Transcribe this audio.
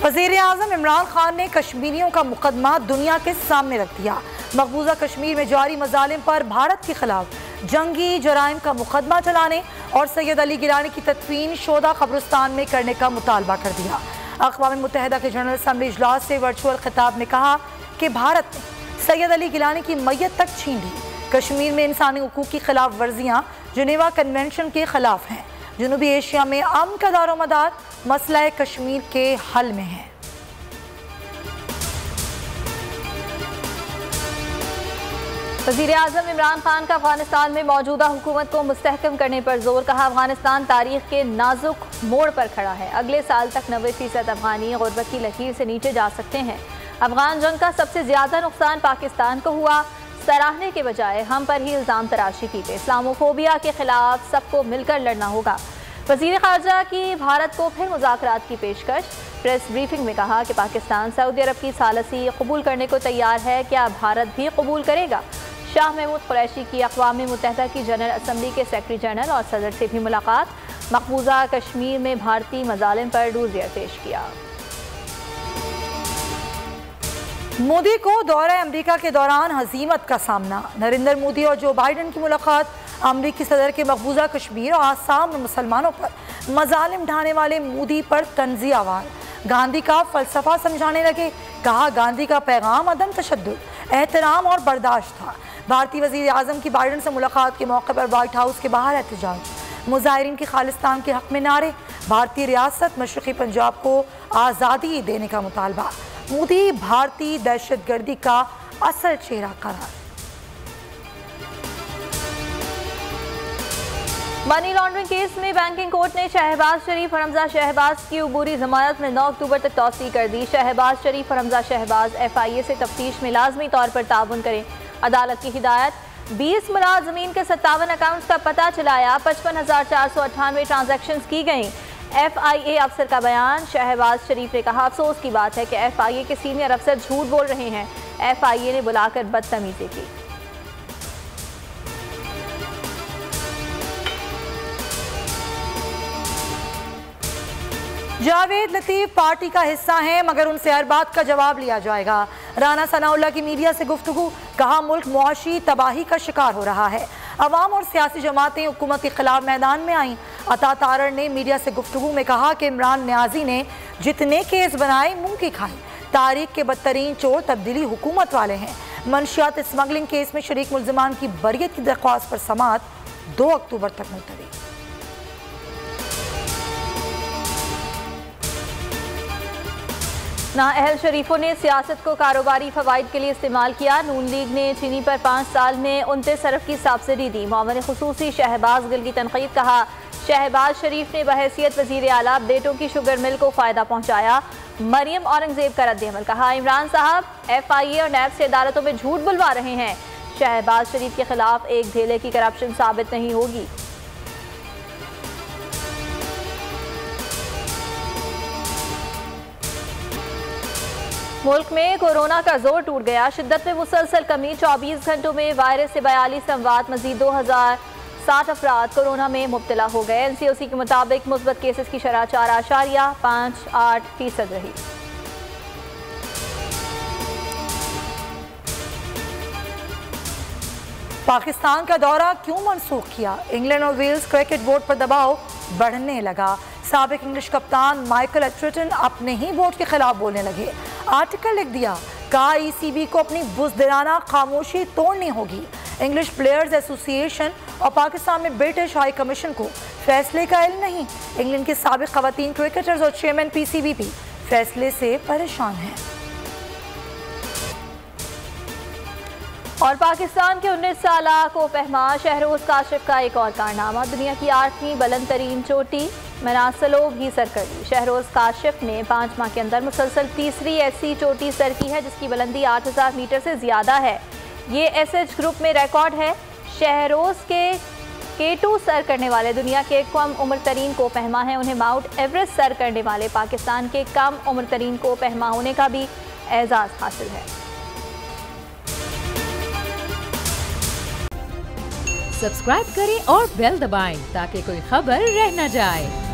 वज़ीर-ए-आज़म इमरान खान ने कश्मीरियों का मुकदमा दुनिया के सामने रख दिया। मकबूजा कश्मीर में जारी मज़ालिम पर भारत के खिलाफ जंगी जराइम का मुकदमा चलाने और सैयद अली गिलानी की तदफीन शोदा कब्रिस्तान में करने का मुतालबा कर दिया। अक़वाम मुत्तहिदा के जनरल असम्बली इजलास से वर्चुअल खिताब में कहा कि भारत ने सैयद अली गिलानी की मैयत तक छीन ली। कश्मीर में इंसानी हुकूक की खिलाफ वर्जियाँ जिनेवा कन्वेंशन के खिलाफ हैं। जनूबी एशिया में अमन का दारोमदार मसला कश्मीर के हल में है। वज़ीर-ए-आज़म इमरान खान का अफगानिस्तान में मौजूदा हुकूमत को मुस्तहकम करने पर जोर। कहा, अफगानिस्तान तारीख के नाजुक मोड़ पर खड़ा है। अगले साल तक 90% अफगानी गुर्बत की लकीर से नीचे जा सकते हैं। अफगान जंग का सबसे ज्यादा नुकसान पाकिस्तान को हुआ। सराहने के बजाय हम पर ही इल्ज़ाम तराशी की गई। इस्लामोफोबिया के खिलाफ सबको मिलकर लड़ना होगा। वज़ीर ख़ारजा की भारत को फिर मुज़ाकरात की पेशकश। प्रेस ब्रीफिंग में कहा कि पाकिस्तान सऊदी अरब की सालसी कबूल करने को तैयार है। क्या भारत भी कबूल करेगा? शाह महमूद कुरैशी की अक़वाम मुत्तहिदा की जनरल असम्बली के सेक्रेटरी जनरल और सदर से भी मुलाकात। मकबूजा कश्मीर में भारतीय मज़ालिम पर डूज़ियर पेश किया। मोदी को दौरा अमेरिका के दौरान हजीमत का सामना। नरेंद्र मोदी और जो बाइडन की मुलाकात। अमेरिकी सदर के मकबूजा कश्मीर और आसाम में मुसलमानों पर मज़ालिम ढाने वाले मोदी पर तंज़ियावार। गांधी का फ़लसफ़ा समझाने लगे। कहा, गांधी का पैगाम अदम तशद्दुद, एहतराम और बर्दाश्त था। भारतीय वज़ीर-ए-आज़म की बाइडन से मुलाकात के मौके पर व्हाइट हाउस के बाहर एहतजाज। मुज़ाहिरीन की खालिस्तान के हक़ में नारे। भारतीय रियासत मशरक़ी पंजाब को आज़ादी देने का मुतालबा। मोदी भारतीय दहशतगर्दी का असल चेहरा करार। मनी लॉन्ड्रिंग केस में बैंकिंग कोर्ट ने शहबाज शरीफ और हमजा शहबाज की अबूरी जमानत में 9 अक्टूबर तक तौसीह कर दी। शहबाज शरीफ और हमजा शहबाज FIA से तफ्तीश में लाजमी तौर पर ताउन करें। अदालत की हिदायत। 20 मुलाजमीन के 57 अकाउंट्स का पता चलाया। 55,498 ट्रांजैक्शंस की गई। FIA अफसर का बयान। शहबाज शरीफ ने कहा, अफसोस की बात है कि FIA के सीनियर अफसर झूठ बोल रहे हैं। FIA ने बुलाकर बदतमीजी की। जावेद लतीफ पार्टी का हिस्सा हैं, मगर उनसे हर बात का जवाब लिया जाएगा। राना सनाउल्लाह की मीडिया से गुफ्तगू। कहा, मुल्क मुआशी तबाही का शिकार हो रहा है। अवाम और सियासी जमातें हुकूमत के खिलाफ मैदान में आईं। अता तारड़ ने मीडिया से गुफ्तगू में कहा कि इमरान न्याजी ने जितने केस बनाए मुंह की खाई। तारीख के बदतरीन चोर तब्दीली हुकूमत वाले हैं। मनशियात स्मगलिंग केस में शरीक मुल्जिमान की बरियत की दरख्वास्त पर समाअत 2 अक्टूबर तक मुलतवी। नाअहल शरीफों ने सियासत को कारोबारी फवाइद के लिए इस्तेमाल किया। नून लीग ने चीनी पर 5 साल में 29 अरब की सब्सिडी दी। मामले खुसूसी शहबाज गिल की तनकीद। कहा, शहबाज शरीफ ने बहैसियत वज़ीर आला बेटों की शुगर मिल को फ़ायदा पहुँचाया। मरियम औरंगजेब का रद्द-ए-अमल। कहा, इमरान साहब FIA और नैब से अदालतों में झूठ बुलवा रहे हैं। शहबाज शरीफ के खिलाफ एक धेले की करप्शन साबित नहीं होगी। मुल्क में कोरोना का जोर टूट गया। शिद्दत में मुसलसल कमी। 24 घंटों में वायरस से 42 अमवात। मजीद 2060 अफराद कोरोना में मुब्तला हो गए। NCOC के मुताबिक मुस्बत केसेस की शरह 4.58% रही। पाकिस्तान का दौरा क्यों मनसूख किया? इंग्लैंड और वेल्स क्रिकेट बोर्ड पर दबाव बढ़ने लगा। साबिक इंग्लिश कप्तान माइकल एट्रिटन अपने ही बोर्ड के खिलाफ बोलने लगे। आर्टिकल लिख दिया। कहा, ECB को अपनी बुज़दिलाना खामोशी तोड़नी होगी। इंग्लिश प्लेयर्स एसोसिएशन और पाकिस्तान में ब्रिटिश हाई कमीशन को फैसले का इल्म नहीं। इंग्लैंड के साबिक खवातीन क्रिकेटर्स और चेयरमैन PCB भी फैसले से परेशान हैं। और पाकिस्तान के 19 साला को पहमा शहरोज काशिफ का एक और कारनामा। दुनिया की 8वीं बुलंद तरीन चोटी मनासलो भी सर कर ली। शहरोज काशिफ ने 5 माह के अंदर मुसलसल तीसरी ऐसी चोटी सर की है जिसकी बुलंदी 8000 मीटर से ज़्यादा है। ये SH ग्रुप में रिकॉर्ड है। शहरोज के K2 सर करने वाले दुनिया के कम उम्र तरीन को पहमा है। उन्हें माउंट एवरेस्ट सर करने वाले पाकिस्तान के कम उम्र तरीन को पहमा होने का भी एजाज़ हासिल है। सब्सक्राइब करें और बेल दबाएं ताकि कोई खबर रह न जाए।